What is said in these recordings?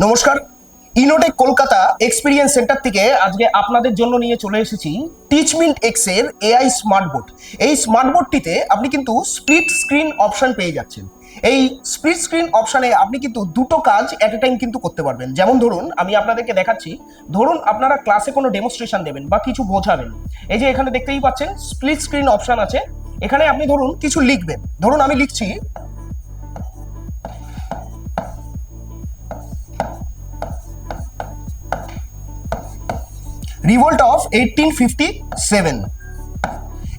নমস্কার। ইনোটেক Kolkata experience centre থেকে আজকে আপনাদের জন্য নিয়ে চলে এসেছি টিচমিন্ট এক্স এর এআই স্মার্ট বোর্ড। এই স্মার্ট বোর্ডটিতে আপনি কিন্তু স্প্লিট স্ক্রিন অপশন পেয়ে যাচ্ছেন। এই স্প্লিট স্ক্রিন অপশনে আপনি কিন্তু দুটো কাজ এট এ টাইম কিন্তু করতে পারবেন। যেমন ধরুন আমি আপনাদেরকে দেখাচ্ছি, ধরুন আপনারা ক্লাসে কোনো ডেমনস্ট্রেশন দেবেন বা কিছু বোঝাবেন। এই যে এখানে দেখতেই পাচ্ছেন স্প্লিট স্ক্রিন অপশন আছে। এখানে আপনি ধরুন কিছু লিখবেন, ধরুন আমি লিখছি রিভোল্ট অফ 1857।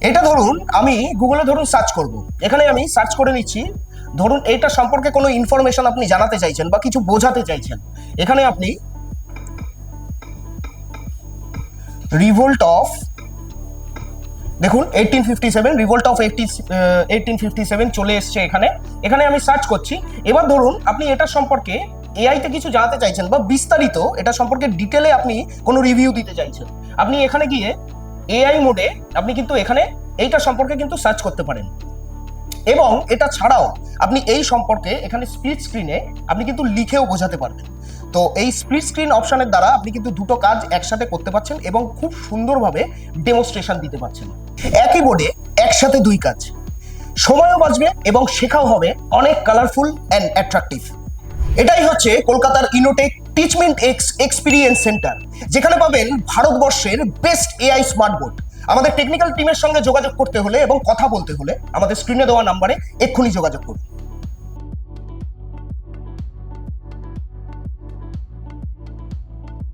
এটা ধরুন আমি গুগলে ধরুন সার্চ করব, এখানে আমি সার্চ করে নিচ্ছি। ধরুন এইটা সম্পর্কে কোনো ইনফরমেশন আপনি জানাতে চাইছেন বা কিছু বোঝাতে চাইছেন, এখানে আপনি রিভোল্ট অফ, দেখুন 1857, রিভোল্ট অফ 1857 চলে এসছে এখানে। এখানে আমি সার্চ করছি। এবার ধরুন আপনি এটা সম্পর্কে এআই তে কিছু জানতে চাইছেন বা বিস্তারিত এটা সম্পর্কে ডিটেলে আপনি কোনো রিভিউ দিতে চাইছেন, আপনি এখানে গিয়ে এআই মোডে আপনি কিন্তু এখানে এইটা সম্পর্কে কিন্তু সার্চ করতে পারেন। এবং এটা ছাড়াও আপনি এই সম্পর্কে এখানে স্প্লিট স্ক্রিনে আপনি কিন্তু লিখেও বোঝাতে পারবেন। তো এই স্প্লিট স্ক্রিন অপশনের দ্বারা আপনি কিন্তু দুটো কাজ একসাথে করতে পারছেন এবং খুব সুন্দরভাবে ডেমনস্ট্রেশন দিতে পারছেন। একই বোর্ডে একসাথে দুই কাজ, সময়ও বাঁচবে এবং শেখাও হবে অনেক কালারফুল অ্যান্ড অ্যাট্রাকটিভ। এটাই হচ্ছে কলকাতার ইনোটেক টিচমেন্ট এক্স এক্সপিরিয়েন্স সেন্টার, যেখানে পাবেন ভারতবর্ষের বেস্ট এআই স্মার্ট বোর্ড। আমাদের টেকনিক্যাল টিমের সঙ্গে যোগাযোগ করতে হলে এবং কথা বলতে হলে আমাদের স্ক্রিনে দেওয়া নাম্বারে এক্ষুনি যোগাযোগ করুন।